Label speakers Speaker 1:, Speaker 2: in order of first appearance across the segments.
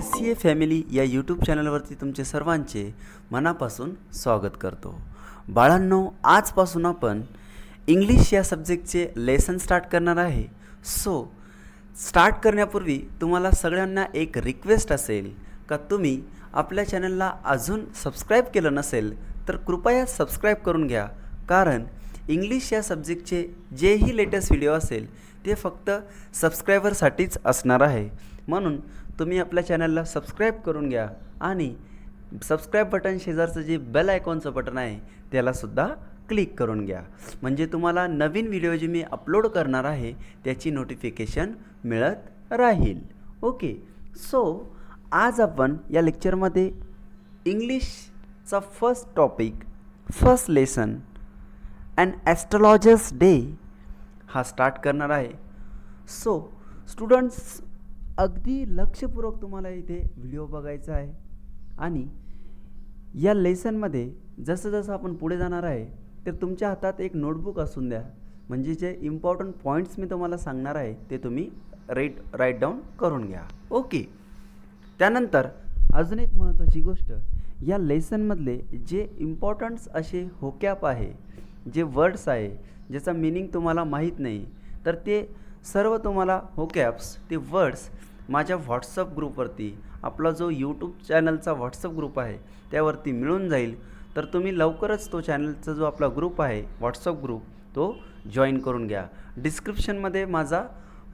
Speaker 1: S C ए family या YouTube चॅनलवरती तुमचे सर्वांचे मनापासून स्वागत करतो. बाळांनो, आजपासून आपण इंग्लिश या सब्जेक्टचे लेसन स्टार्ट करणार आहे. सो स्टार्ट करण्यापूर्वी तुम्हाला सगळ्यांना एक रिक्वेस्ट असेल का तुम्ही आपल्या चॅनलला अजून सबस्क्राईब केलं नसेल तर कृपया सबस्क्राईब करून घ्या, कारण इंग्लिश या सब्जेक्टचे जेही लेटेस्ट व्हिडिओ असेल ते फक्त सबस्क्रायबरसाठीच असणार आहे. म्हणून तुम्ही आपल्या चॅनलला सबस्क्राईब करून घ्या आणि सबस्क्राईब बटन शेजारचं जे बेल आयकॉनचं बटन आहे त्यालासुद्धा क्लिक करून घ्या, म्हणजे तुम्हाला नवीन व्हिडिओ जे मी अपलोड करणार आहे त्याची नोटिफिकेशन मिळत राहील. ओके, सो आज आपण या लेक्चरमध्ये इंग्लिशचा first topic, first lesson an astrologer's day हा स्टार्ट करणार आहे. सो स्टुडंट्स, अगदी लक्षपूर्वक तुम्हाला इथे व्हिडिओ बघायचा आहे आणि या लेसनमध्ये जसं जसं आपण पुढे जाणार आहे तर तुमच्या हातात एक नोटबुक असून द्या, म्हणजे जे इम्पॉर्टंट पॉईंट्स मी तुम्हाला सांगणार आहे ते तुम्ही राईट डाऊन करून घ्या. ओके, त्यानंतर अजून एक महत्त्वाची गोष्ट, या लेसनमधले जे इम्पॉर्टंट्स असे होकॅप आहे, जे वर्ड्स आहे ज्याचा मीनिंग तुम्हाला माहीत नाही, तर ते सर्व तुम्हाला होकॅप्स, ते वर्ड्स माझ्या व्हॉट्सअप ग्रुपवरती, आपला जो यूट्यूब चॅनलचा व्हॉट्सअप ग्रुप आहे त्यावरती मिळून जाईल. तर तुम्ही लवकरच तो चॅनलचा जो आपला ग्रुप आहे व्हॉट्सअप ग्रुप तो जॉईन करून घ्या. डिस्क्रिप्शनमध्ये माझा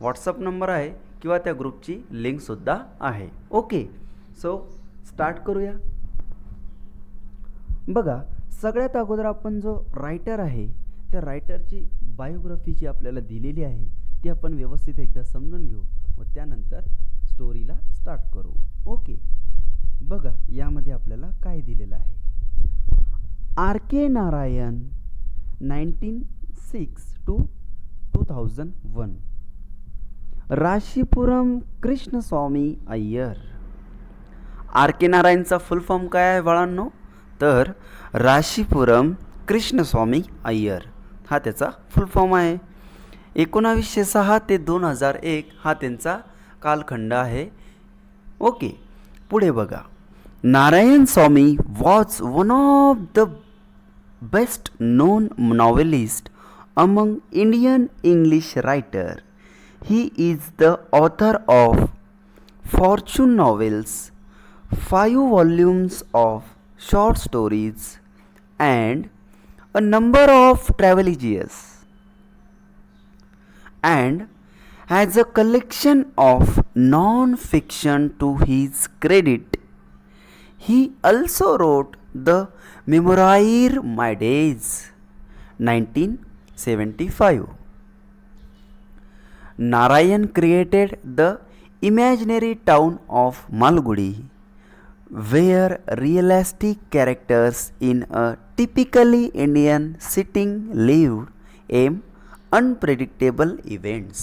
Speaker 1: व्हॉट्सअप नंबर आहे किंवा त्या ग्रुपची लिंकसुद्धा आहे. ओके, सो स्टार्ट करूया. बघा, सगळ्यात अगोदर आपण जो रायटर आहे त्या रायटरची बायोग्राफी जी आपल्याला दिलेली आहे ती आपण व्यवस्थित एकदा समजून घेऊ व त्यानंतर स्टोरीला स्टार्ट करू. ओके, बघा यामध्ये आपल्याला काय दिलेलं आहे. R K. Narayan 1906 to 2001, Rasipuram Krishnaswami Iyer. R K. नारायणचा फुल फॉर्म काय आहे बाळांनो? तर राशीपुरम कृष्णस्वामी अय्यर हा त्याचा फुल फॉर्म आहे. 1906 ते 2001 हा त्यांचा कालखंड आहे. ओके, पुढे बघा. Narayan Swami was one of the best known novelist among Indian English writer. He is the author of fourteen novels, 5 volumes of short stories and a number of trilogies, and has a collection of non-fiction to his credit. He also wrote the Memoir My Days 1975. Narayan created the imaginary town of Malgudi, where realistic characters in a typically Indian setting lived in unpredictable events.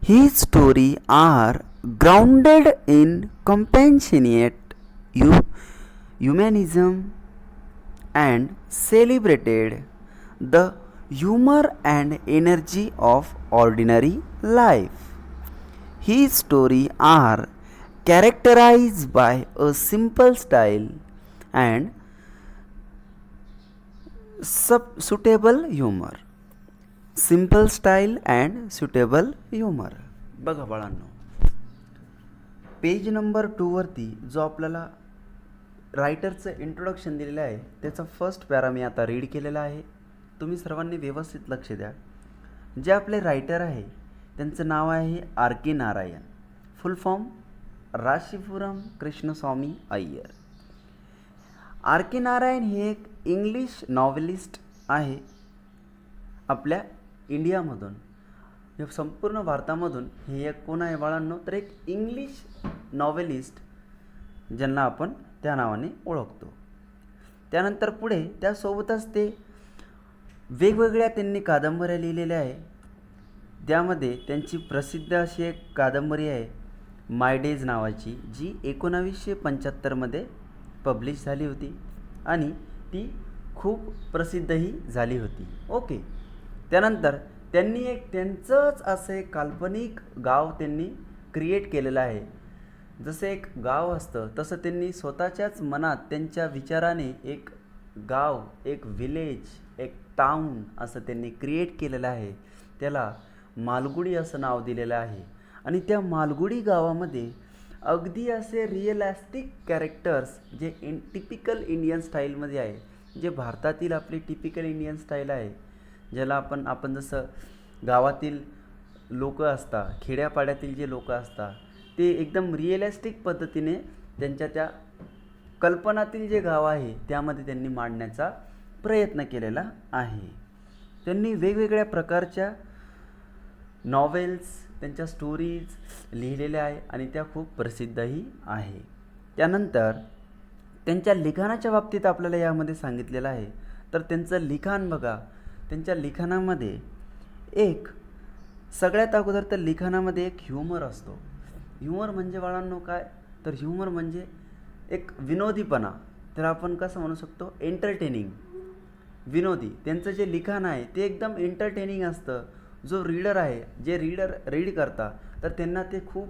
Speaker 1: His stories are grounded in compassionate humanism and celebrated the humor and energy of ordinary life. His stories are characterized by a simple style and suitable humor. Simple style and suitable humour. बघा बाळांनो, page number 2वरती जो आपल्याला रायटरचं introduction दिलेलं आहे त्याचा first para मी आता read केलेला आहे. तुम्ही सर्वांनी व्यवस्थित लक्ष द्या. जे आपले रायटर आहे त्यांचं नाव आहे R K. Narayan. Full form Rasipuram Krishnaswami Iyer. R K. Narayan हे एक इंग्लिश नॉवेलिस्ट आहे. आपल्या इंडियामधून, या संपूर्ण भारतामधून हे एक कोण आहे बाळांनो? तर एक इंग्लिश नॉवेलिस्ट ज्यांना आपण त्या नावाने ओळखतो. त्यानंतर पुढे त्यासोबतच ते वेगवेगळ्या त्यांनी कादंबऱ्या लिहिलेल्या आहे. त्यामध्ये त्यांची प्रसिद्ध अशी एक कादंबरी आहे माय डेज नावाची, जी 1975मध्ये पब्लिश झाली होती आणि ती खूप प्रसिद्धही झाली होती. ओके, त्यानंतर त्यांनी एक त्यांचंच असं एक काल्पनिक गाव त्यांनी क्रिएट केलेलं आहे. जसं एक गाव असतं तसं त्यांनी स्वतःच्याच मनात त्यांच्या विचाराने एक गाव, एक विलेज, एक टाउन असं त्यांनी क्रिएट केलेलं आहे. त्याला मालगुडी असं नाव दिलेलं आहे. आणि त्या मालगुडी गावामध्ये अगदी असे रिअलिस्टिक कॅरेक्टर्स जे टिपिकल इंडियन स्टाईलमध्ये आहे, जे भारतातील आपली टिपिकल इंडियन स्टाईल आहे, ज्याला आपण जसं गावातील लोक असतात, खेड्यापाड्यातील जे लोक असतात, ते एकदम रिअलिस्टिक पद्धतीने त्यांच्या त्या कल्पनातील जे गाव आहे त्यामध्ये त्यांनी मांडण्याचा प्रयत्न केलेला आहे. त्यांनी वेगवेगळ्या प्रकारच्या नॉवेल्स, त्यांच्या स्टोरीज लिहिलेल्या आहे आणि त्या खूप प्रसिद्धही आहे. त्यानंतर त्यांच्या लिखाणाच्या बाबतीत आपल्याला यामध्ये सांगितलेलं आहे. तर त्यांचं लिखाण बघा, त्यांच्या लिखाणामध्ये एक सगळ्यात अगोदर तर लिखाणामध्ये एक ह्युमर असतो. ह्युमर म्हणजे बाळांनो काय, तर ह्युमर म्हणजे एक विनोदीपणा. तर आपण कसं म्हणू शकतो, एंटरटेनिंग, विनोदी. त्यांचं जे लिखाण आहे ते एकदम एंटरटेनिंग असतं. जो रीडर आहे, जे रीड करता, तर त्यांना ते खूप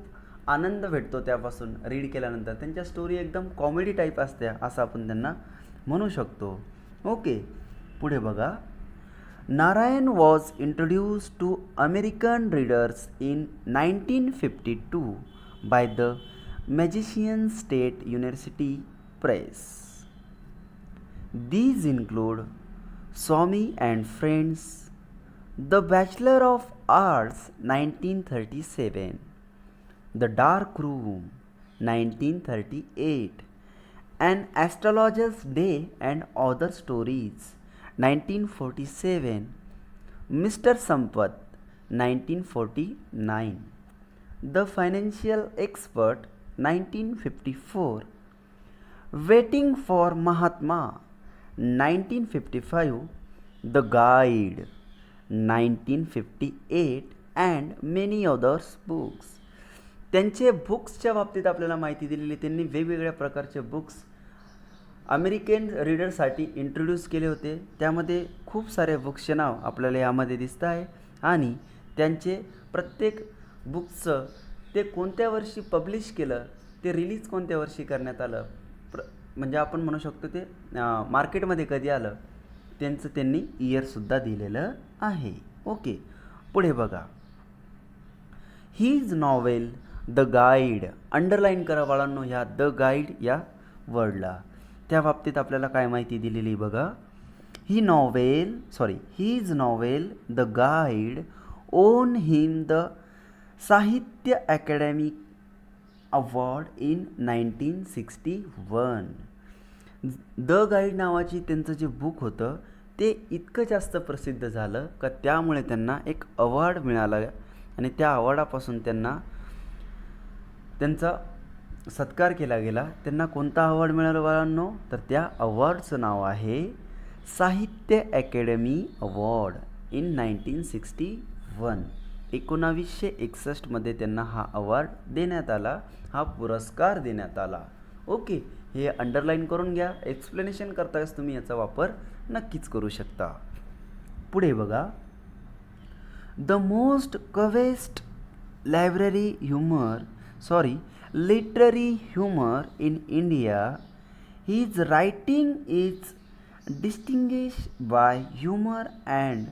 Speaker 1: आनंद भेटतो त्यापासून रीड केल्यानंतर. त्यांच्या स्टोरी एकदम कॉमेडी टाईप असत्या असं आपण त्यांना म्हणू शकतो. ओके, पुढे बघा. Narayan was introduced to American readers in 1952 by the Michigan State University Press. These include Swami and Friends, The Bachelor of Arts 1937, The Dark Room 1938, An Astrologer's Day and Other Stories 1947, Mr. Sampath 1949, The Financial Expert 1954, Waiting for Mahatma 1955, The Guide 1958 and many others books. त्यांचे बुक्सच्या बाबतीत आपल्याला माहिती दिलेली. त्यांनी वेगवेगळ्या प्रकारचे books American रीडरसाठी introduce केले होते. त्यामध्ये खूप सारे बुक्सचे नाव आपल्याला यामध्ये दिसतं आहे आणि त्यांचे प्रत्येक बुक्सचं ते कोणत्या वर्षी पब्लिश केलं, ते रिलीज कोणत्या वर्षी करण्यात आलं, म्हणजे आपण म्हणू शकतो ते मार्केटमध्ये कधी आलं, त्यांचं त्यांनी इयरसुद्धा दिलेलं आहे. ओके, पुढे बघा. His novel the Guide, underline करा बाळांनो ह्या द गाईड या वर्डला. त्या बाबतीत आपल्याला काय माहिती दिलेली बघा. His novel the Guide won him the Sahitya Akademi Award in 1961. The Guide नावाची त्यांचं जे बुक होतं ते इतकं जास्त प्रसिद्ध झालं का त्यामुळे त्यांना एक अवॉर्ड मिळाला आणि त्या अवॉर्डापासून त्यांचा सत्कार केला गेला. त्यांना कोणता अवॉर्ड मिळाला बाळांनो, तर त्या अवॉर्डचं नाव आहे साहित्य अकॅडमी अवॉर्ड इन 1961. 1961 त्यांना हा अवॉर्ड देण्यात आला, हा पुरस्कार देण्यात आला. ओके, हे अंडरलाईन करून घ्या. एक्सप्लेनेशन करताच तुम्ही याचा वापर नक्कीच करू शकता. पुढे बघा. The most quest literary humour in India. His writing is distinguished by humor and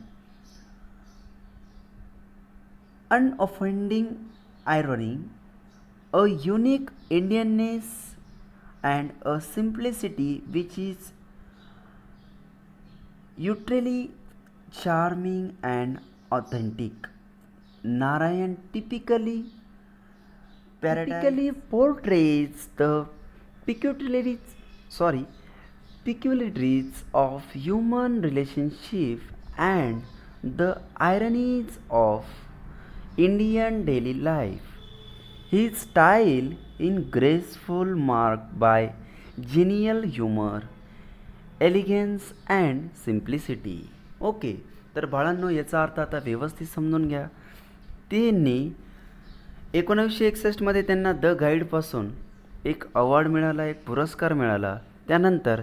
Speaker 1: unoffending irony, a unique Indianness and a simplicity which is utterly charming and authentic. Narayan typically portrays the peculiarities of human relationship and the ironies of Indian daily life. His style is graceful, marked by genial humor, elegance and simplicity. Okay, तर बाळांनो याचा अर्थ आता व्यवस्थित समजून घ्या. त्यांनी 1961 त्यांना द गाईडपासून एक अवॉर्ड मिळाला, एक पुरस्कार मिळाला. त्यानंतर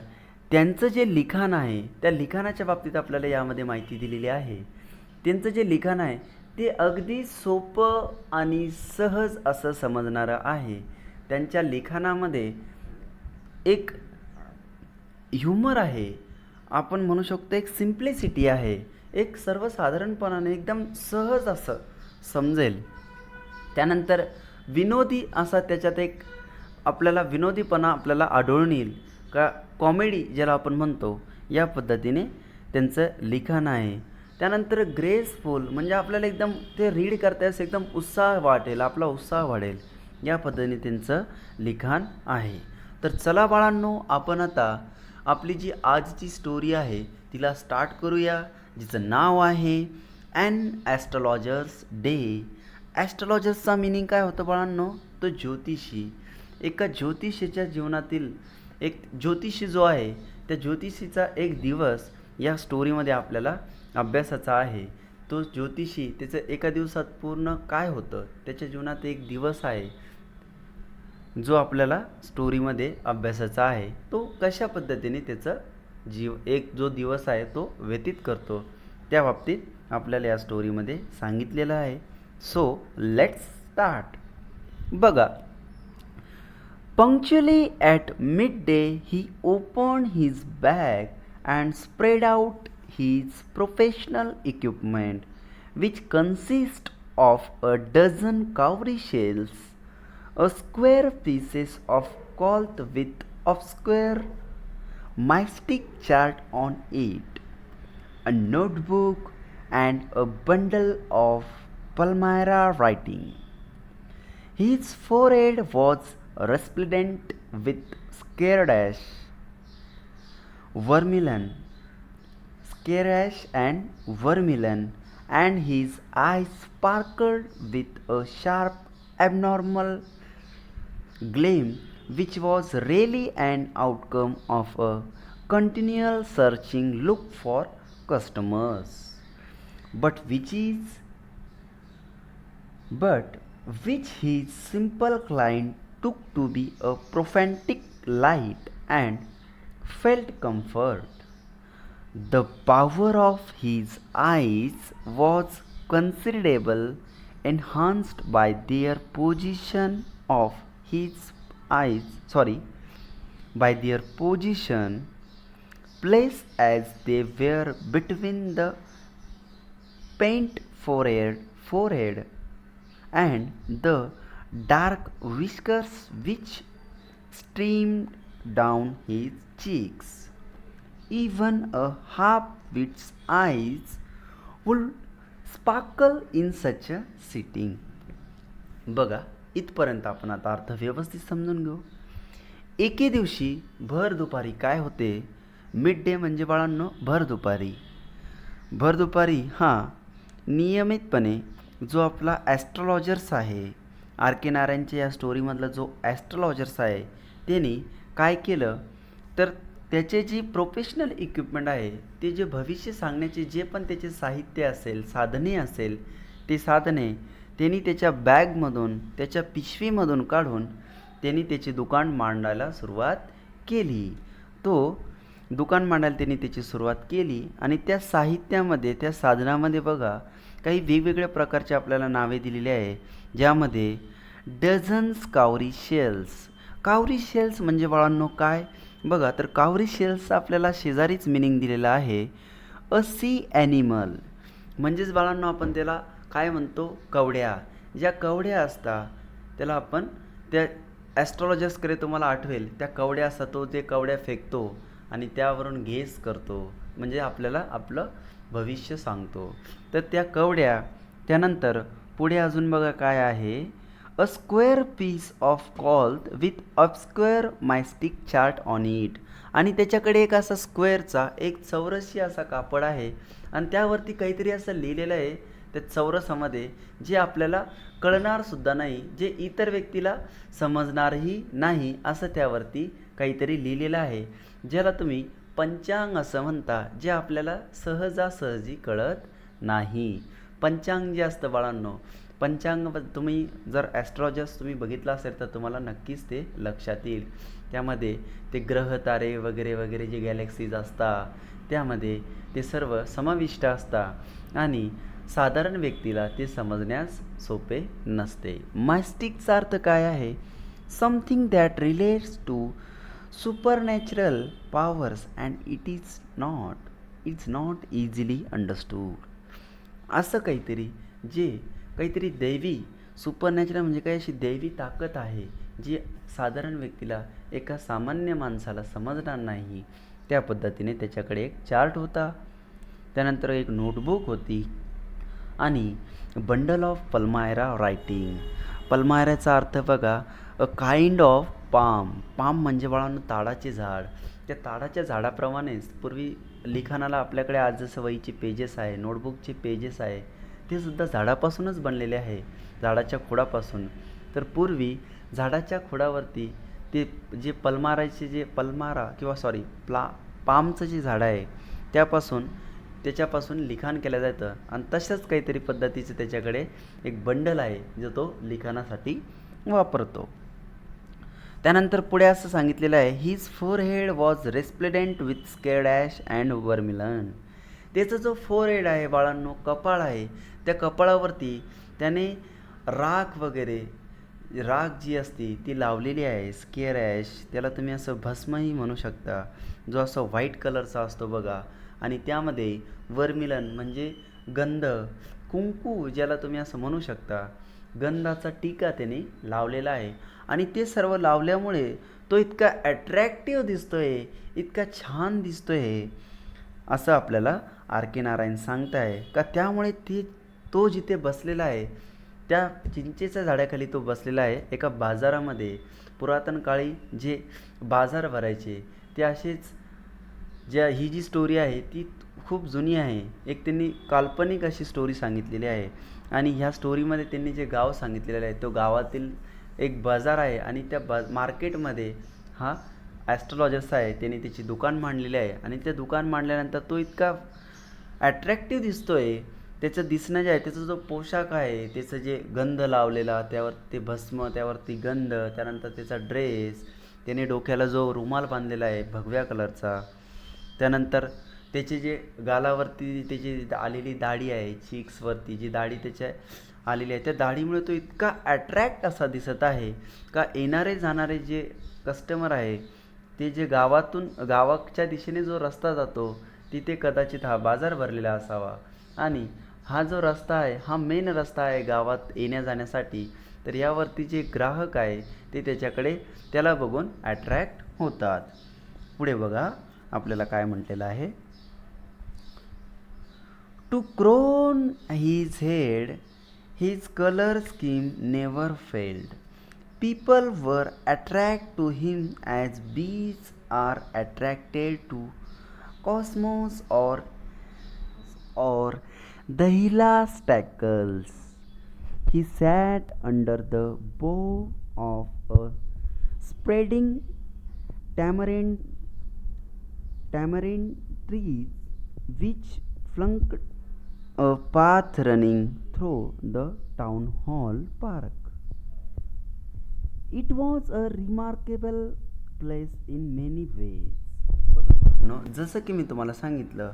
Speaker 1: त्यांचं जे लिखाण आहे त्या लिखाणाच्या बाबतीत आपल्याला यामध्ये माहिती दिलेली आहे. त्यांचं जे लिखाण आहे ते अगदी सोपं आणि सहज असं समजणारं आहे. त्यांच्या लिखाणामध्ये एक ह्युमर आहे, आपण म्हणू शकतो एक सिम्प्लिसिटी आहे, एक सर्वसाधारणपणाने एकदम सहज असं समजेल. त्यानंतर विनोदी असा त्याच्यात एक आपल्याला विनोदीपणा आपल्याला आढळून येईल का, कॉमेडी ज्याला आपण म्हणतो, या पद्धतीने त्यांचं लिखाण आहे. त्यानंतर ग्रेसफुल म्हणजे आपल्याला एकदम ते रीड करताच एकदम उत्साह वाटेल, आपला उत्साह वाढेल, या पद्धतीने त्यांचं लिखाण आहे. तर चला बाळांनो, आपण आता आपली जी आजची स्टोरी आहे तिला स्टार्ट करूया, जिचं नाव आहे ॲन ॲस्ट्रॉलॉजर्स डे. ॲस्ट्रॉलॉजर्सचा मिनिंग काय होतं बाळांनो? तो ज्योतिषी. एका ज्योतिषीच्या जीवनातील एक ज्योतिषी जो आहे, त्या ज्योतिषीचा एक दिवस या स्टोरीमध्ये आपल्याला अभ्यासाचा आहे. तो ज्योतिषी त्याचं एका दिवसात पूर्ण काय होतं, त्याच्या जीवनात एक दिवस आहे जो आपल्याला स्टोरीमध्ये अभ्यासाचा आहे. तो कशा पद्धतीने त्याचं एक जो दिवस आहे तो व्यतीत करतो, त्या बाबतीत आपल्याला या स्टोरीमध्ये सांगितलेलं आहे. So let's start. बघा, punctually at midday he opened his bag and spread out his professional equipment, which consist of a dozen cowrie shells, a square pieces of cloth with obscure mystic chart on it, a notebook, and a bundle of Palmyra writing. His forehead was resplendent with scarash, vermilion, and his eyes sparkled with a sharp, abnormal gleam, which was really an outcome of a continual searching look for customers, but which his simple client took to be a prophetic light and felt comfort. The power of his eyes was considerable, enhanced by their position of his eyes, by their position, placed as they were between the paint forehead and the dark whiskers which streamed down his cheeks. Even a half-wit's eyes would sparkle in such a sitting. बघा, इथपर्यंत आपण आता अर्थ व्यवस्थित समजून घेऊ. एके दिवशी भर दुपारी काय होते? मिड डे म्हणजे बाळांनो भर दुपारी. भर दुपारी नियमितपणे जो आपला ॲस्ट्रॉलॉजर्स आहे, आर के नारायणच्या या स्टोरीमधला जो ॲस्ट्रॉलॉजर्स आहे, त्यांनी काय केलं तर त्याचे जी प्रोफेशनल इक्विपमेंट आहे, ते जे भविष्य सांगण्याचे जे पण त्याचे साहित्य असेल, साधने असेल, ते साधने त्यांनी त्याच्या बॅगमधून, त्याच्या पिशवीमधून काढून त्यांनी त्याचे दुकान मांडायला सुरुवात केली. तो दुकान मांडायला त्यांनी त्याची सुरुवात केली आणि त्या साहित्यामध्ये, त्या साधनामध्ये बघा काही वेगवेगळ्या प्रकारचे आपल्याला नावे दिलेली आहे, ज्यामध्ये डझन्स कावरी शेल्स म्हणजे बाळांनो काय? बघा, तर कावरी शेल्सचा आपल्याला शेजारीच मिनिंग दिलेला आहे, अ सी ॲनिमल. म्हणजेच बाळांनो आपण त्याला काय म्हणतो? कवड्या. ज्या कवड्या असतात त्याला आपण त्या ॲस्ट्रॉलॉजर्सकडे तुम्हाला आठवेल, त्या कवड्या असतात, तो ते कवड्या फेकतो आणि त्यावरून गेस करतो, म्हणजे आपल्याला आपलं भविष्य सांगतो. तर त्या कवड्या, त्यानंतर पुढे अजून बघा काय आहे, a square piece of cloth with obscure mystic chart on it. आणि त्याच्याकडे एक असा स्क्वेअरचा एक चौरसी असा कापड आहे आणि त्यावरती काहीतरी असं लिहिलेलं आहे त्या चौरसामध्ये, जे आपल्याला कळणारसुद्धा नाही, जे इतर व्यक्तीला समजणारही नाही, असं त्यावरती काहीतरी लिहिलेलं आहे, ज्याला तुम्ही पंचांग असं म्हणता, जे आपल्याला सहजासहजी कळत नाही. पंचांग जे असतं बाळांनो, पंचांग तुम्ही जर ॲस्ट्रॉलॉजर्स तुम्ही बघितलं असेल तर तुम्हाला नक्कीच ते लक्षात येईल. त्यामध्ये ते ग्रह तारे वगैरे वगैरे जे गॅलेक्सीज असतात त्यामध्ये ते सर्व समाविष्ट असतात आणि साधारण व्यक्तीला ते समजण्यास सोपे नसते. मायस्टिकचा अर्थ काय आहे? Something that relates to supernatural powers and it's not easily understood. असं काहीतरी जे काहीतरी दैवी, सुपरनॅचरल म्हणजे काय, अशी दैवी ताकद आहे जी साधारण व्यक्तीला, एका सामान्य माणसाला समजणार नाही. त्या पद्धतीने त्याच्याकडे एक चार्ट होता, त्यानंतर एक नोटबुक होती आणि बंडल ऑफ पल्मायरा रायटिंग. पल्मायराचा अर्थ बघा, अ काइंड ऑफ पाम म्हणजे बाळांनो ताडाचे झाड. त्या ताडाच्या झाडाप्रमाणेच पूर्वी लिखाणाला आपल्याकडे आज जसं वहीचे पेजेस आहे, नोटबुकचे पेजेस आहे, ते सुद्धा झाडापासूनच बनलेले आहे, झाडाच्या खोडापासून. तर पूर्वी झाडाच्या खोडावरती ते जे पामचं जे झाड आहे त्याच्यापासून लिखाण केलं जातं आणि तशाच काहीतरी पद्धतीचं त्याच्याकडे एक बंडल आहे जो तो लिखाणासाठी वापरतो. त्यानंतर पुढे असं सांगितलेलं आहे, his forehead was resplendent with sacred ash and vermilion. त्याचा जो फोरहेड आहे बाळांनो, कपाळ आहे, त्या कपाळावरती त्याने राख जी असते ती लावलेली आहे. स्केअर ॲश, त्याला तुम्ही असं भस्मही म्हणू शकता, जो असं व्हाईट कलरचा असतो बघा. आणि त्यामध्ये वर्मिलन म्हणजे गंध, कुंकू ज्याला तुम्ही असं म्हणू शकता, गंधाचा टीका त्याने लावलेला आहे. आणि ते सर्व लावल्यामुळे तो इतका ॲट्रॅक्टिव्ह दिसतोय, इतका छान दिसतोय, असं आपल्याला आर के नारायण सांगत आहे का. त्यामुळे तो जिथे बसलेला आहे, त्या चिंचेच्या झाडाखाली तो बसलेला आहे. एका बाजारामध्ये पुरातन काळी जे बाजार भरायचे ते असेच, ही जी स्टोरी आहे ती खूप जुनी आहे. एक त्यांनी काल्पनिक अशी स्टोरी सांगितलेली आहे आणि ह्या स्टोरीमध्ये त्यांनी जे गाव सांगितलेलं आहे, तो गावातील एक बाजार आहे आणि त्या मार्केटमध्ये हा ॲस्ट्रोलॉजर्स आहे, त्याने त्याची दुकान मांडलेली आहे. आणि ते दुकान मांडल्यानंतर तो इतका ॲट्रॅक्टिव्ह दिसतोय, त्याचं दिसणं जे आहे, त्याचा जो पोशाख आहे, त्याचं जे गंध लावलेला, त्यावर ते भस्म, त्यावरती गंध, त्यानंतर त्याचा ड्रेस, त्याने डोक्याला जो रुमाल बांधलेला आहे भगव्या कलरचा, त्यानंतर त्याचे जे गालावरती त्याची आलेली दाढी आहे, चीक्सवरती जी दाढी त्याच्या आलेली आहे, त्या दाढीमुळे तो इतका ॲट्रॅक्ट असा दिसत आहे का येणारे जाणारे जे कस्टमर आहे, ते जे गावाच्या दिशेने जो रस्ता जातो तिथे कदाचित हा बाजार भरलेला असावा. आणि हा जो रस्ता आहे हा मेन रस्ता आहे गावात येण्या जाण्यासाठी. तर यावरती जे ग्राहक आहे ते त्याला बघून ॲट्रॅक्ट होतात. पुढे बघा आपल्याला काय म्हटलेलं आहे, to crown his head his colour scheme never failed. People were attracted to him as bees are attracted to cosmos or the Heliostacals. He sat under the bough of a spreading tamarind trees which flanked a path running through the town hall park. It was a remarkable place in many ways. जसं की मी तुम्हाला सांगितलं,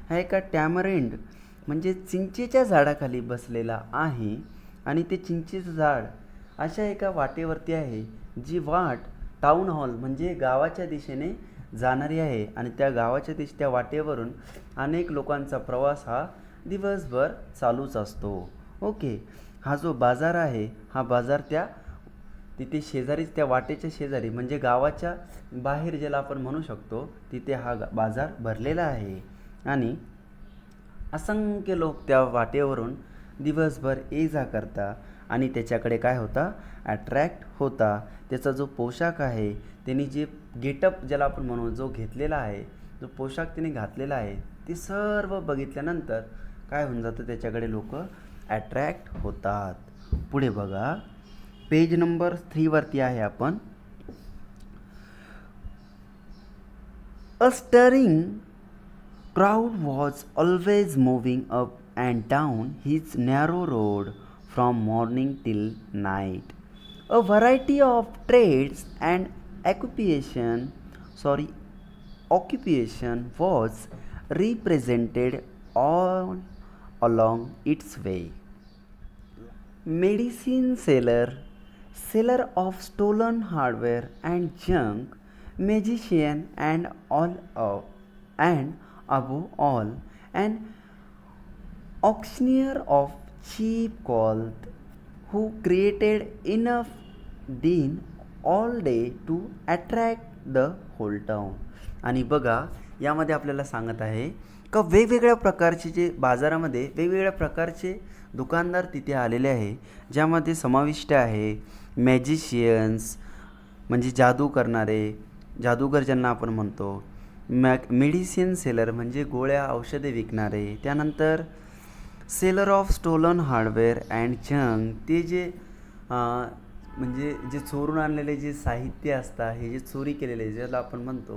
Speaker 1: हा एका टॅमरेंड म्हणजे चिंचेच्या झाडाखाली बसलेला आहे आणि ते चिंचेचं झाड अशा एका वाटेवरती आहे, जी वाट टाउन हॉल म्हणजे गावाच्या दिशेने जाणारी आहे. आणि त्या वाटेवरून अनेक लोकांचा प्रवास हा दिवसभर चालूच असतो. ओके, हा जो बाजार आहे, हा बाजार तिथे शेजारीच, त्या वाटेच्या शेजारी म्हणजे गावाच्या बाहेर ज्याला आपण म्हणू शकतो, तिथे हा बाजार भरलेला आहे. आणि असंख्य लोक त्या वाटेवरून दिवसभर ये जा करता आणि त्याच्याकडे काय होता, ॲट्रॅक्ट होता. त्याचा जो पोशाख आहे, त्यांनी जे गेटअप ज्याला आपण म्हणू, जो घेतलेला आहे, जो पोशाख त्याने घातलेला आहे, ते सर्व बघितल्यानंतर काय होऊन जातं, त्याच्याकडे लोक ॲट्रॅक्ट होतात. पुढे बघा पेज नंबर 3 वरती आहे आपण. अ stirring crowd was always moving up and down his narrow road from morning till night. A variety of trades and occupation was represented all along its way. Medicine seller, seller of stolen hardware and junk, magician, and above all, an auctioneer of cheap cloth, who created enough din all day to attract the whole town. आणि बघा, यामध्ये आपल्याला सांगत आहे का वेगवेगळ्या प्रकारचे जे बाजारामध्ये वेगवेगळ्या प्रकारचे दुकानदार तिथे आलेले आहे, ज्यामध्ये समाविष्ट आहे मॅजिशियन्स म्हणजे जादू करणारे, जादूगर ज्यांना आपण म्हणतो, मेडिसिन सेलर म्हणजे गोळ्या औषधे विकणारे, त्यानंतर seller of stolen hardware and junk, ते जे म्हणजे जे चोरून आणलेले जे साहित्य असतात, हे जे चोरी केलेले ज्याला आपण म्हणतो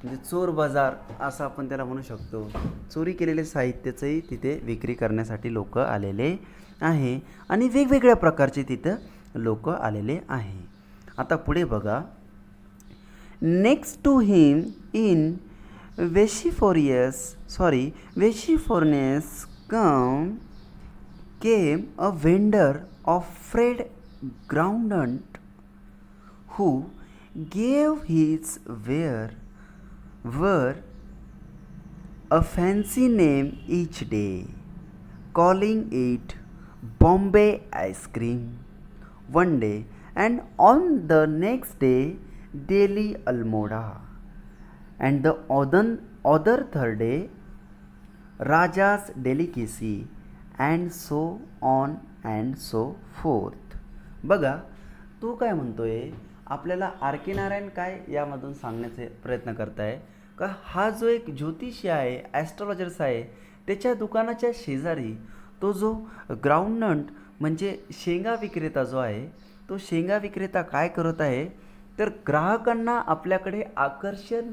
Speaker 1: म्हणजे चोर बाजार असं आपण त्याला म्हणू शकतो, चोरी केलेले साहित्याचंही तिथे विक्री करण्यासाठी लोक आलेले आहे आणि वेगवेगळ्या प्रकारचे तिथं लोक आलेले आहे. आता पुढे बघा, नेक्स्ट टू हिम इन वेशिफोर्नेस came a vendor of fried groundnut, who gave his were a fancy name each day, calling it Bombay ice cream one day, and on the next day Delhi Almoda, and the other third day Raja's delicacy, and so on and so forth. बघा, तू काय म्हणतोय, आपल्याला R के नारायण काय यामधून सांगण्याचे प्रयत्न करताय का हा जो एक ज्योतिषी आहे, ॲस्ट्रॉलॉजर्स आहे, त्याच्या दुकानाच्या शेजारी तो जो ग्राउंडनट म्हणजे शेंगा विक्रेता जो आहे, तो शेंगा विक्रेता काय करत आहे, तर ग्राहकांना आपल्याकडे आकर्षित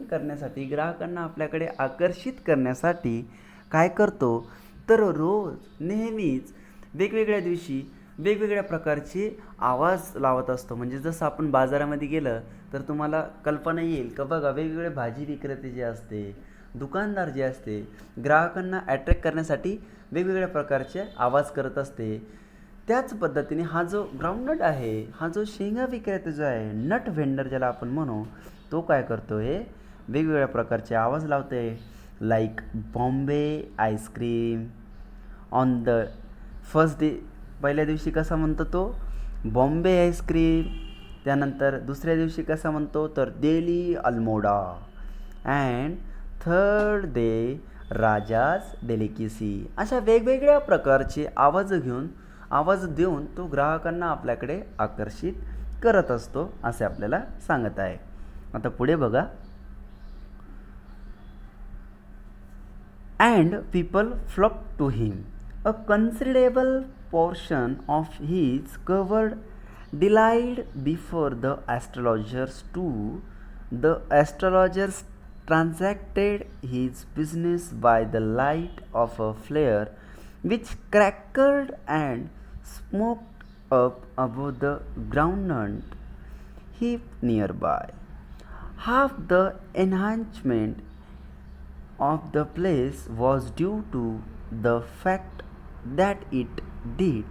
Speaker 1: करण्यासाठी काय करतो, तर रोज नेहमीच वेगवेगळ्या दिवशी वेगवेगळ्या प्रकारचे आवाज लावत असतो. म्हणजे जसं आपण बाजारामध्ये गेलं तर तुम्हाला कल्पना येईल का बघा, वेगवेगळे भाजी विक्रेते जे असते, दुकानदार जे असते, ग्राहकांना अट्रॅक्ट करण्यासाठी वेगवेगळ्या प्रकारचे आवाज करत असते. त्याच पद्धतीने हा जो ग्राउंडनट आहे, हा जो शेंगा विक्रेता जो आहे, नट व्हेंडर ज्याला आपण म्हणू, तो काय करतो, हे वेगवेगळ्या प्रकारचे आवाज लावते. Like Bombay ice cream on the first day, पहिल्या दिवशी कसा म्हणतो तो बॉम्बे आईस्क्रीम, त्यानंतर दुसऱ्या दिवशी कसा म्हणतो तर Delhi Almora, and third day rajas delicacy. अशा वेगवेगळ्या प्रकारचे आवाज देऊन तो ग्राहकांना आपल्याकडे आकर्षित करत असतो असे आपल्याला सांगत आहे. आता पुढे बघा, and people flocked to him. A considerable portion of his covered dilated before the astrologers too. The astrologers transacted his business by the light of a flare which crackled and smoked up above the groundnut heap nearby. Half the enhancement of the place was due to the fact that it did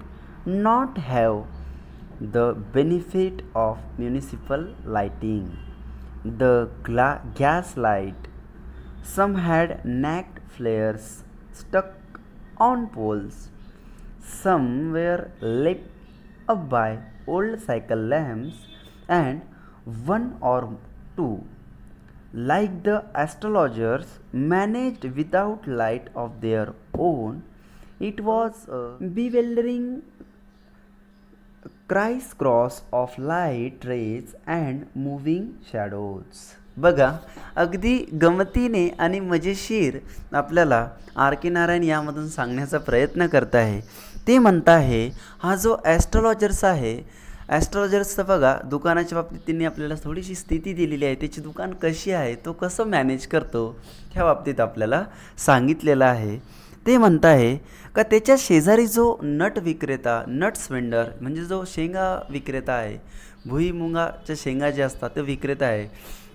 Speaker 1: not have the benefit of municipal lighting. The gas light, some had naked flares stuck on poles, some were lit up by old cycle lamps, and one or two, like the astrologers, managed without light of their own. It was a bewildering crisscross of light rays and moving shadows. बघा, अगदी गमतीने आणि मजेशीर आपल्याला R के नारायण यामधून सांगण्याचा प्रयत्न करत आहे. ते म्हणत आहे, हा जो ॲस्ट्रॉलॉजर्स आहे, ॲस्ट्रॉलॉजर्सचं बघा, दुकानाच्या बाबतीत त्यांनी आपल्याला थोडीशी स्थिती दिलेली आहे, त्याची दुकान कशी आहे, तो कसं मॅनेज करतो ह्या बाबतीत आपल्याला सांगितलेलं आहे. ते म्हणत आहे का त्याच्या शेजारी जो नट्स वेंडर म्हणजे जो शेंगा विक्रेता आहे, भुईमुगाच्या शेंगा जे असतात ते विक्रेता आहे,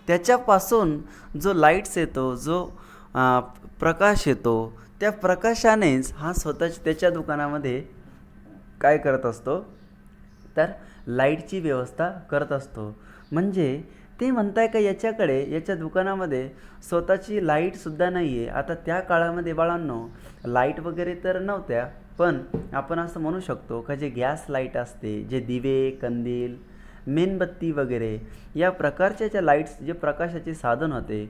Speaker 1: त्याच्यापासून जो लाईट्स येतो, जो प्रकाश येतो, त्या प्रकाशानेच हा स्वतःच्या त्याच्या दुकानामध्ये काय करत असतो, तर लाईटची व्यवस्था करत असतो. म्हणजे ते म्हणताय का याच्याकडे याच्या दुकानामध्ये स्वतःची लाईटसुद्धा नाही आहे. आता त्या काळामध्ये बाळांनो लाईट वगैरे तर नव्हत्या, पण आपण असं म्हणू शकतो का जे गॅस लाईट असते, जे दिवे, कंदील, मेणबत्ती वगैरे या प्रकारच्या ज्या लाईट्स, जे प्रकाशाचे साधन होते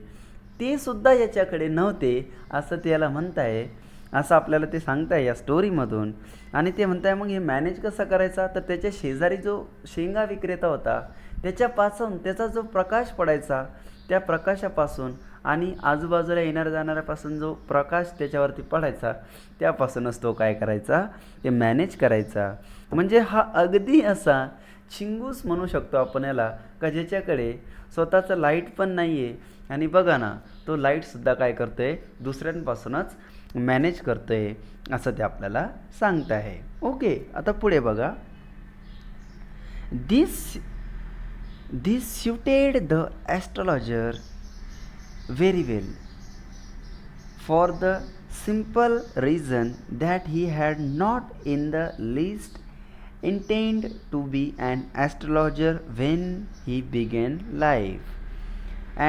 Speaker 1: ते सुद्धा याच्याकडे नव्हते असं त्याला म्हणताय. असं आपल्याला ते सांगताय या स्टोरीमधून. आणि ते म्हणताय मग हे मॅनेज कसा करायचा, तर त्याच्या शेजारी जो शेंगा विक्रेता होता त्याच्यापासून त्याचा जो प्रकाश पडायचा त्या प्रकाशापासून आणि आजूबाजूला येणाऱ्या जाणाऱ्यापासून जो प्रकाश त्याच्यावरती पडायचा त्यापासूनच तो काय करायचा, ते मॅनेज करायचा. म्हणजे हा अगदी असा चिंगूस म्हणू शकतो आपण याला, का ज्याच्याकडे स्वतःचं लाईट पण नाही आहे आणि बघा ना तो लाईटसुद्धा काय करतो आहे, दुसऱ्यांपासूनच मॅनेज करतो आहे असं ते आपल्याला सांगत आहे. ओके, आता पुढे बघा. दिस दिस suited the astrologer very well, for the simple reason that he had not in the least intended to be an astrologer when he began life,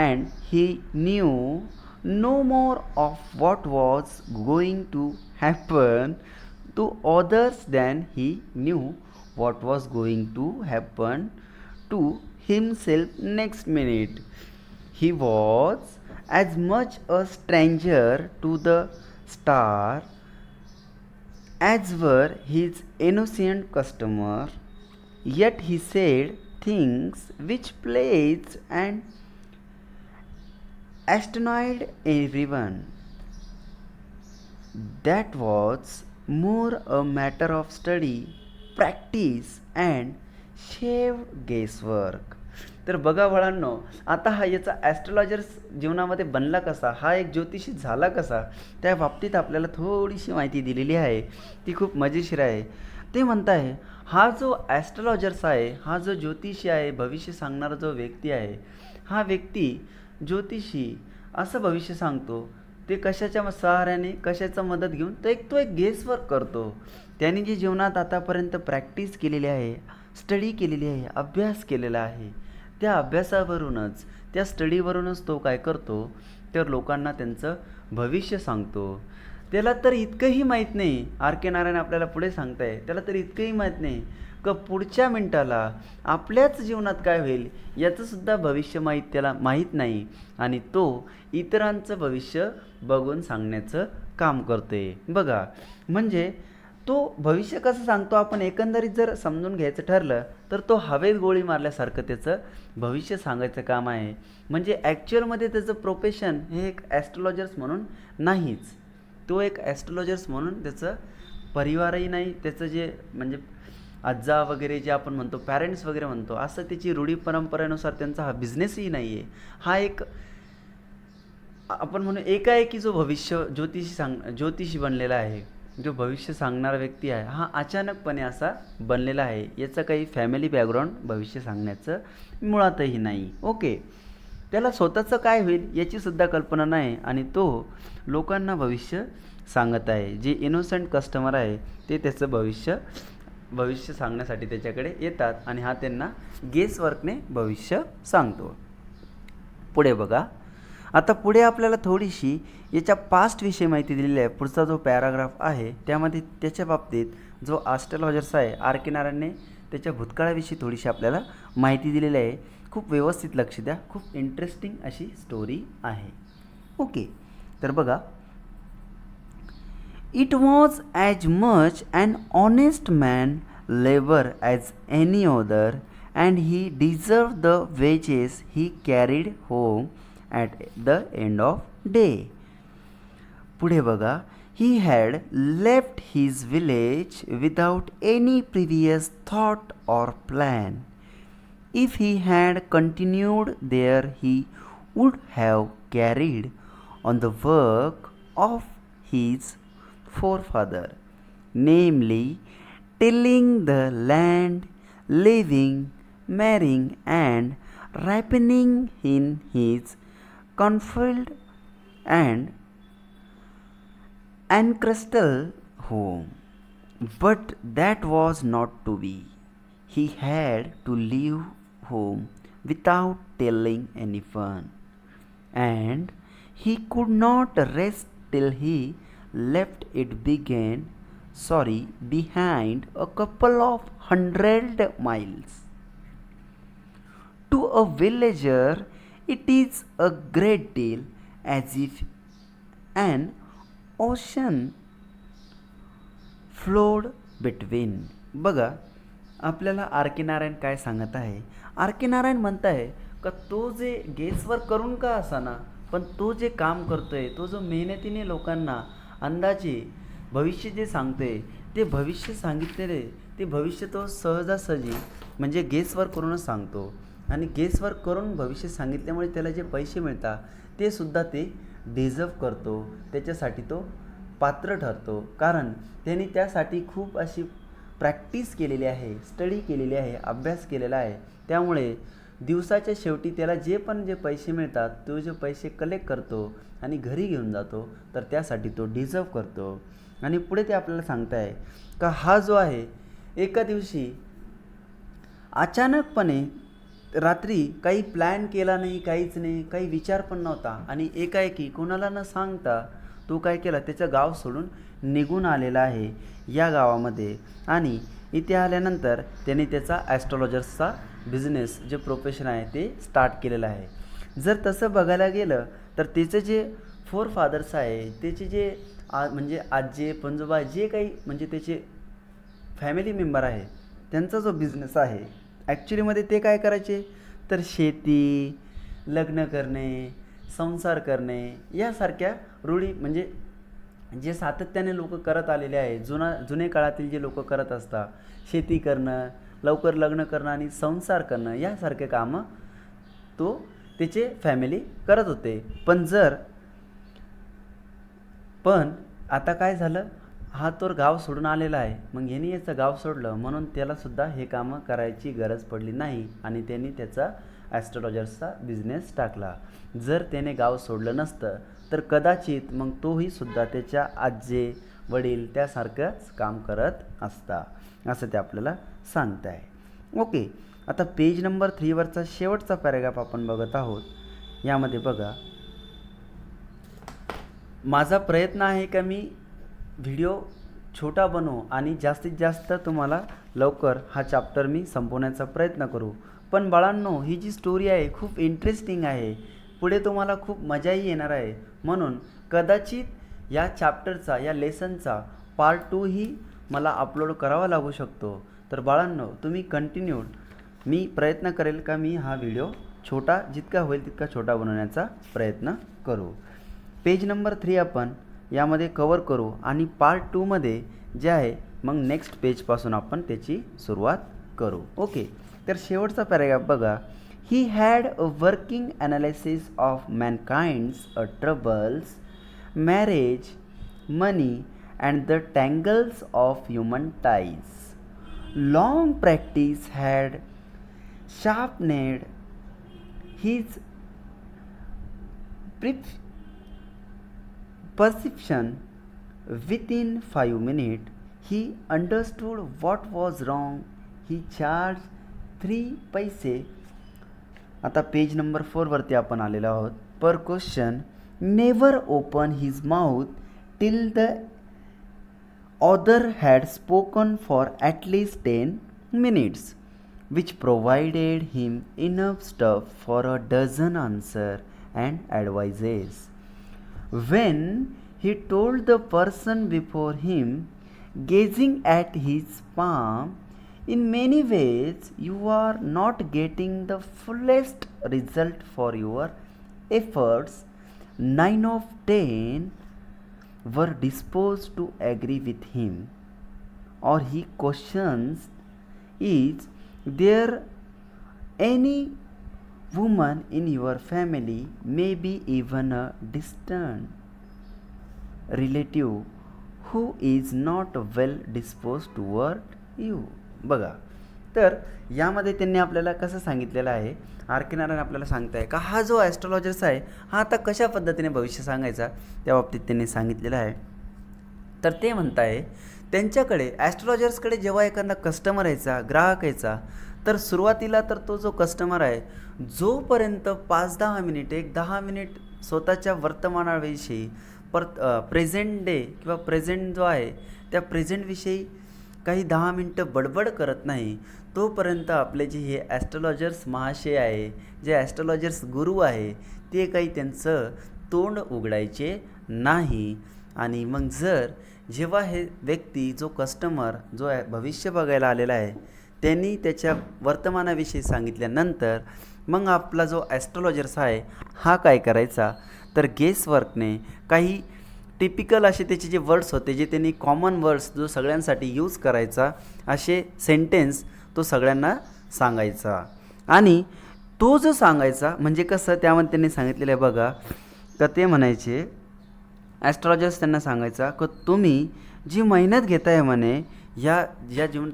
Speaker 1: and he knew no more of what was going to happen to others than he knew what was going to happen to himself next minute. He was as much a stranger to the star as were his innocent customer, yet he said things which pleased and astonished everyone. That was more a matter of study, practice and shaved guesswork. तर बघा बाळांनो, आता हा याचा astrologer जीवनामध्ये बनला कसा, हा एक ज्योतिषी झाला कसा, त्या बाबतीत आपल्याला थोडीशी माहिती दिलेली आहे. ती खूप मजेशीर आहे. ते म्हणत आहे हा जो ॲस्ट्रोलॉजर्स आहे, हा जो ज्योतिषी आहे, भविष्य सांगणारा जो व्यक्ती आहे, हा व्यक्ती ज्योतिषी असं भविष्य सांगतो. ते कशाच्या सहाऱ्याने, कशाचा मदत घेऊन, तो एक गेसवर्क करतो. त्याने जे जीवनात आतापर्यंत प्रॅक्टिस केलेली आहे, स्टडी केलेली आहे, अभ्यास केलेला आहे, त्या अभ्यासावरूनच, त्या स्टडीवरूनच तो काय करतो, तर लोकांना त्यांचं भविष्य सांगतो. त्याला तर इतकंही माहीत नाही, आर के नारायण आपल्याला पुढे सांगत आहे, त्याला तर इतकंही माहीत नाही का पुढच्या मिनटाला आपल्याच जीवनात काय होईल याचंसुद्धा भविष्य त्याला माहीत नाही. आणि तो इतरांचं भविष्य बघून सांगण्याचं काम करतो आहे. बघा, म्हणजे तो भविष्य कसं सांगतो आपण एकंदरीत जर समजून घ्यायचं ठरलं तर तो हवेत गोळी मारल्यासारखं त्याचं भविष्य सांगायचं काम आहे. म्हणजे ॲक्च्युअलमध्ये त्याचं प्रोफेशन हे एक ॲस्ट्रोलॉजर्स म्हणून नाहीच. तो एक ॲस्ट्रोलॉजर्स म्हणून त्याचं परिवारही नाही, त्याचं जे म्हणजे आज्जा वगैरे जे आपण म्हणतो, पॅरेंट्स वगैरे म्हणतो, असं त्याची रूढी परंपरेनुसार त्यांचा हा बिझनेसही नाही आहे. हा एक आपण म्हणू एकाएकी जो भविष्य ज्योतिषी बनलेला आहे, जो भविष्य सांगणारा व्यक्ती आहे, हा अचानकपणे असा बनलेला आहे. याचं काही फॅमिली बॅकग्राऊंड भविष्य सांगण्याचं मुळातही नाही. ओके, त्याला स्वतःचं काय होईल याचीसुद्धा कल्पना नाही आणि तो लोकांना भविष्य सांगत आहे. जे इनोसंट कस्टमर आहे ते त्याचं भविष्य सांगण्यासाठी त्याच्याकडे येतात आणि हा त्यांना गेसवर्कने भविष्य सांगतो. पुढे बघा. आता पुढे आपल्याला थोडीशी याच्या पास्टविषयी माहिती दिलेली आहे. पुढचा जो पॅराग्राफ आहे त्यामध्ये त्याच्या बाबतीत जो ॲस्ट्रोलॉजर्स आहे आर के नारायणने त्याच्या भूतकाळाविषयी थोडीशी आपल्याला माहिती दिलेली आहे. खूप व्यवस्थित लक्ष द्या, खूप इंटरेस्टिंग अशी स्टोरी आहे. ओके, तर बघा. It was as much an honest man labor as any other, and he deserved the wages he carried home at the end of day. पुढे बघा. He had left his village without any previous thought or plan. If he had continued there, he would have carried on the work of his forefather, namely tilling the land, living, marrying, and ripening in his cornfield and ancestral home. But that was not to be. He had to leave home without telling anyone, and he could not rest till he left it behind a couple of 100 miles. To a villager, it is a great deal, as if an ocean flowed between. बघा, आपल्याला R के नारायण काय सांगत आहे. R के नारायण म्हणत आहे का तो जे गेसवर करून का असाना, पण तो जे काम करतोय, तो जो मेहनतीने लोकांना अंदाजे भविष्य जे सांगतोय, ते भविष्य सांगितलेले ते भविष्य तो सहजासहजी म्हणजे गेसवर करूनच सांगतो. आणि गेसवर करून भविष्य सांगितल्यामुळे त्याला जे पैसे मिळतात ते सुद्धा ते डिझर्व करतो, त्याच्यासाठी तो पात्र ठरतो. कारण त्यांनी त्यासाठी खूप अशी प्रॅक्टिस केलेली आहे, स्टडी केलेली आहे, अभ्यास केलेला आहे. त्यामुळे दिवसाच्या शेवटी त्याला जे पैसे मिळतात तो जे पैसे कलेक्ट करतो आणि घरी घेऊन जातो, तर त्यासाठी तो डिझर्व करतो. आणि पुढे ते आपल्याला सांगत आहे का हा जो आहे एका दिवशी अचानकपणे रात्री काही प्लॅन केला नाही, काहीच नाही, काही विचार पण नव्हता, आणि एकाएकी कोणाला न सांगता तो काय केला, त्याचं गाव सोडून निघून आलेला आहे या गावामध्ये. आणि इथे आल्यानंतर त्याने त्याचा ॲस्ट्रॉलॉजर्सचा बिझनेस जे प्रोफेशन आहे ते स्टार्ट केलेलं आहे. जर तसं बघायला गेलं तर त्याचं जे फोर फादर्स आहे, त्याचे जे म्हणजे आजी पणजोबा जे काही म्हणजे त्याचे फॅमिली मेंबर आहे, त्यांचा जो बिझनेस आहे ॲक्च्युलीमध्ये ते काय करायचे तर शेती, लग्न करणे, संसार करणे यासारख्या रूढी म्हणजे जे सातत्याने लोक करत आलेले आहे, जुने काळातील जे लोक करत असतात, शेती करणं, लवकर लग्न करणं आणि संसार करणं यासारखे कामं तो त्याचे फॅमिली करत होते. पण आता काय झालं, हा तो गाव सोडून आलेला आहे. मग यांनी याचं गाव सोडलं म्हणून त्यालासुद्धा हे कामं करायची गरज पडली नाही आणि त्यांनी त्याचा ॲस्ट्रॉलॉजर्सचा बिझनेस टाकला. जर त्याने गाव सोडलं नसतं तर कदाचित मग तोही सुद्धा त्याच्या आजी वडील त्यासारखंच काम करत असता, असं ते आपल्याला सांगत आहे. ओके, आता पेज नंबर 3वरचा शेवटचा पॅराग्राफ आपण बघत आहोत. यामध्ये बघा, माझा प्रयत्न आहे का मी व्हिडिओ छोटा बनवू आणि जास्तीत जास्त तुम्हाला लवकर हा चॅप्टर मी संपवण्याचा प्रयत्न करू. पण बाळांनो, ही जी स्टोरी आहे खूप इंटरेस्टिंग आहे, पुढे तुम्हाला खूप मजाही येणार आहे. म्हणून कदाचित या चॅप्टरचा, या लेसनचा पार्ट 2 ही मला अपलोड करावा लागू शकतो. तर बाळांनो, तुम्ही कंटिन्यूड मी प्रयत्न करेल का मी हा व्हिडिओ छोटा, जितका होईल तितका छोटा बनवण्याचा प्रयत्न करू. पेज नंबर 3 आपण यामध्ये कवर करू आणि पार्ट 2मध्ये जे आहे मग नेक्स्ट पेजपासून आपण त्याची सुरुवात करू. ओके, तर शेवटचा पॅराग्राफ बघा. He had a working analysis of mankind's troubles, marriage, money and the tangles of human ties. Long practice had sharpened his perception. Within 5 minutes, he understood what was wrong. He charged 3 पैसे. आता page number 4वरती आपण आलेलो आहोत. Per question, never open his mouth till the other had spoken for at least 10 minutes, which provided him enough stuff for a dozen answers and advices. When he told the person before him, gazing at his palm, in many ways you are not getting the fullest result for your efforts, 9 of 10 were disposed to agree with him. Or he questions, is there any woman in your family, maybe even a distant relative, who is not well disposed toward you? बघा, तर यामध्ये त्यांनी आपल्याला कसं सांगितलेलं आहे, R के नारायण आपल्याला सांगत आहे का हा जो ॲस्ट्रॉलॉजर्स आहे हा आता कशा पद्धतीने भविष्य सांगायचा त्या बाबतीत त्यांनी सांगितलेलं आहे. तर ते म्हणताय त्यांच्याकडे ॲस्ट्रोलॉजर्सकडे जेव्हा एखादा कस्टमर यायचा, ग्राहक यायचा, तर सुरुवातीला तर तो जो कस्टमर आहे, जोपर्यंत 5-10 मिनिट, 10 मिनिट स्वतःच्या वर्तमानाविषयी प्रेझेंट डे किंवा प्रेझेंट जो आहे त्या प्रेझेंटविषयी काही 10 मिनटं बडबड करत नाही, तोपर्यंत आपले जे हे ॲस्ट्रोलॉजर्स महाशय आहे, जे ॲस्ट्रोलॉजर्स गुरु आहे, ते काही त्यांचं तोंड उघडायचे नाही. आणि मग जेव्हा हे व्यक्ती जो कस्टमर जो आहे भविष्य बघायला आलेला आहे, त्यांनी त्याच्या वर्तमानाविषयी सांगितल्यानंतर मग आपला जो ॲस्ट्रोलॉजर्स आहे हा काय करायचा, तर गेसवर्कने काही टिपिकल असे त्याचे जे वर्ड्स होते, जे त्यांनी कॉमन वर्ड्स जो सगळ्यांसाठी यूज करायचा, असे सेंटेन्स तो सगळ्यांना सांगायचा. आणि तो जो सांगायचा म्हणजे कसं, त्यामध्ये त्यांनी सांगितलेलं आहे बघा, का ते म्हणायचे ॲस्ट्रोलॉजर्स त्यांना सांगायचा की तुम्ही जी मेहनत घेताय म्हणे,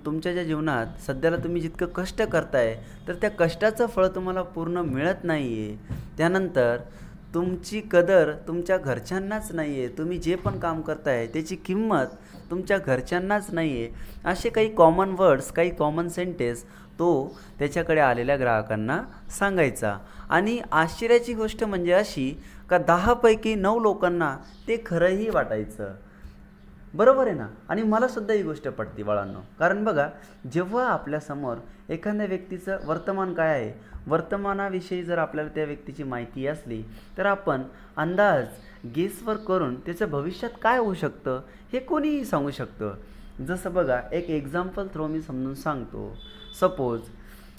Speaker 1: तुमच्या ज्या जीवनात सध्याला तुम्ही जितकं कष्ट करताय, तर त्या कष्टाचं फळ तुम्हाला पूर्ण मिळत नाही आहे. त्यानंतर तुमची कदर तुमच्या घरच्यांनाच नाही आहे, तुम्ही जे पण काम करताय त्याची किंमत तुमच्या घरच्यांनाच नाही आहे. असे काही कॉमन वर्ड्स, काही कॉमन सेंटेन्स तो त्याच्याकडे आलेल्या ग्राहकांना सांगायचा. आणि आश्चर्याची गोष्ट म्हणजे अशी का 10पैकी 9 लोकांना ते खरंही वाटायचं. बरोबर आहे ना. आणि मलासुद्धा ही गोष्ट पटते बाळांनो. कारण बघा, जेव्हा आपल्यासमोर एखाद्या व्यक्तीचं वर्तमान काय आहे, वर्तमानाविषयी जर आपल्याला त्या व्यक्तीची माहिती असली, तर आपण अंदाज गेसवर करून त्याचं भविष्यात काय होऊ शकतं हे कोणीही सांगू शकतं. जसं बघा, एक एक्झाम्पल थ्रू मी समजून सांगतो. सपोज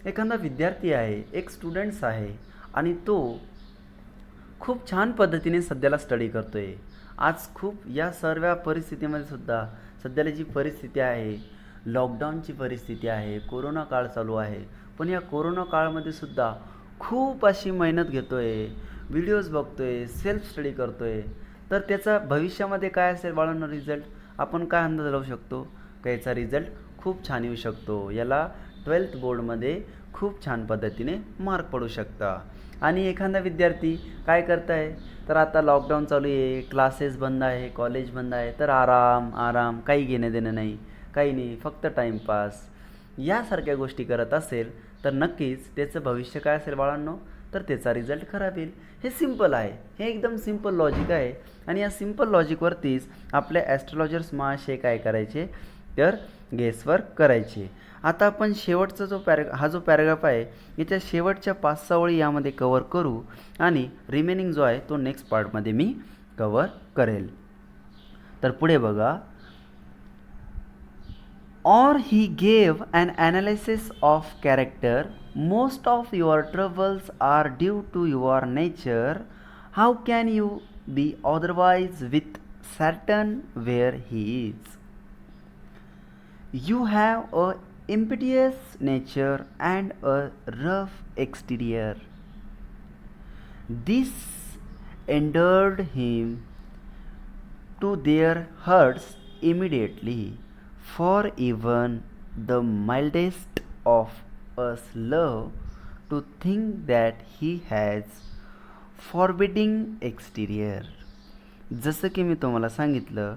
Speaker 1: एखादा विद्यार्थी आहे, एक स्टुडंट्स आहे, आणि तो खूप छान पद्धतीने सध्याला स्टडी करतो आहे. आज खूप या सर्व परिस्थितीमध्ये सुद्धा सध्याला जी परिस्थिती आहे, लॉकडाऊनची परिस्थिती आहे, कोरोना काळ चालू आहे, पण या कोरोना काळामध्ये सुद्धा खूप अशी मेहनत घेतो आहे, व्हिडिओज बघतो आहे, सेल्फ स्टडी करतो आहे. तर त्याचा भविष्यामध्ये काय असेल बाळांनो रिझल्ट, आपण काय अंदाज लावू शकतो का याचा रिझल्ट खूप छान येऊ शकतो, याला 12th बोर्डमध्ये खूप छान पद्धतीने मार्क पडू शकता. आणि एखादा विद्यार्थी काय करत आहे, तर आता लॉकडाऊन चालू आहे, क्लासेस बंद आहे, कॉलेज बंद आहे, तर आराम, काही घेणं देणं नाही, काही नाही, फक्त टाईमपास यासारख्या गोष्टी करत असेल, तर नक्कीच त्याचं भविष्य काय असेल बाळांनो, तर त्याचा रिझल्ट खराब येईल. हे सिम्पल आहे, हे एकदम सिम्पल लॉजिक आहे. आणि या सिम्पल लॉजिकवरतीच आपले ॲस्ट्रोलॉजर्स महाशय काय करायचे, तर गेसवर्क करायचे. आता आपण शेवटचा हा जो पॅराग्राफ आहे, याच्या शेवटच्या 5-6 ओळी यामध्ये कवर करू, आणि रिमेनिंग जो आहे तो नेक्स्ट पार्टमध्ये मी कवर करेल. तर पुढे बघा, or he gave an analysis of character. Most of your troubles are due to your nature. How can you be otherwise with certain where he is? You have a impetuous nature and a rough exterior. This endeared him to their hearts immediately, for even the mildest of us love to think that he has forbidding exterior. जसं की मी तुम्हाला सांगितलं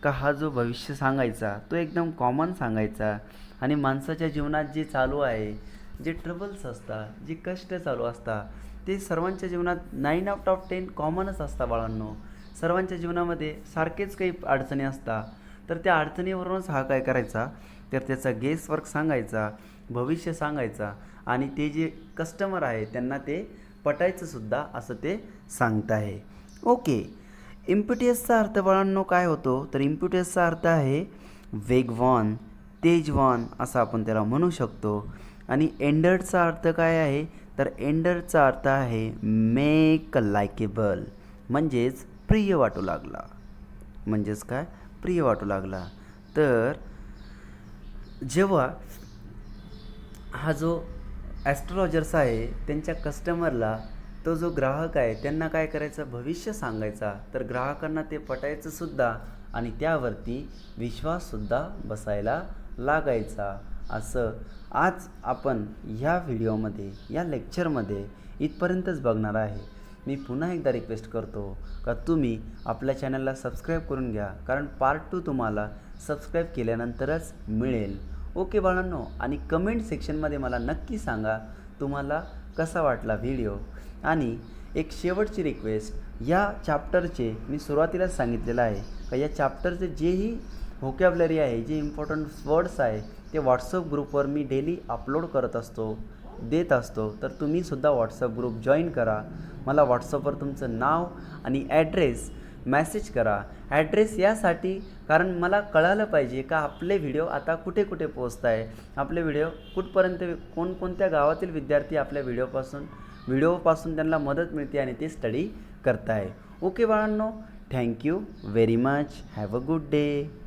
Speaker 1: का हा जो भविष्य सांगायचा तो एकदम कॉमन सांगायचा, आणि माणसाच्या जीवनात जे चालू आहे, जे ट्रबल्स असतात, जे कष्ट चालू असतात, ते सर्वांच्या जीवनात 9 आउट ऑफ 10 कॉमनच असतात बाळांनो. सर्वांच्या जीवनामध्ये सारखेच काही अडचणी असतात. तर त्या अडचणीवरूनच हा काय करायचा, तर त्याचा गेसवर्क सांगायचा, भविष्य सांगायचा, आणि ते जे कस्टमर आहे त्यांना ते पटायचंसुद्धा असं ते सांगत आहे. ओके. इम्पिटियसचा अर्थ बाळांनो काय होतो, तर इम्पिटियसचा अर्थ आहे वेगवान, तेजवान असं आपण त्याला म्हणू शकतो. आणि एंडर्डचा अर्थ काय आहे, तर एंडरचा अर्थ आहे मेक लाइकेबल, म्हणजेच प्रिय वाटू लागला. म्हणजेच काय, प्रिय वाटू लागला. तर जेव्हा हा जो ॲस्ट्रोलॉजर्स आहे त्यांच्या कस्टमरला, तो जो ग्राहक आहे त्यांना काय करायचं, भविष्य सांगायचा, तर ग्राहकांना ते पटायचंसुद्धा, आणि त्यावरती विश्वाससुद्धा बसायला लागायचा. असं आज आपण ह्या व्हिडिओमध्ये, या लेक्चरमध्ये इथपर्यंतच बघणार आहे. मी पुन्हा एकदा रिक्वेस्ट करतो का तुम्ही आपल्या चॅनलला सबस्क्राईब करून घ्या, कारण पार्ट 2 तुम्हाला सबस्क्राईब केल्यानंतरच मिळेल. ओके बाळांनो, आणि कमेंट सेक्शनमध्ये मला नक्की सांगा तुम्हाला कसा वाटला व्हिडिओ. आणि एक शेवटची रिक्वेस्ट, या चॅप्टरचे मी सुरुवातीलाच सांगितलेलं आहे का या चॅप्टरचे जेही व्होकॅब्लरी आहे, जे इम्पॉर्टंट वर्ड्स आहे ते व्हॉट्सअप ग्रुपवर मी डेली अपलोड करत असतो, देत असतो. तर तुम्हीसुद्धा व्हॉट्सअप ग्रुप जॉईन करा. मला व्हॉट्सअपवर तुमचं नाव आणि ॲड्रेस मॅसेज करा. ॲड्रेस यासाठी कारण मला कळालं पाहिजे का आपले व्हिडिओ आता कुठे कुठे पोचत आहे, आपले व्हिडिओ कुठपर्यंत, कोणकोणत्या गावातील विद्यार्थी आपल्या व्हिडिओपासून त्यांना मदत मिळते आणि ते स्टडी करत आहे. ओके बाळांनो, thank you very much. Have a good day.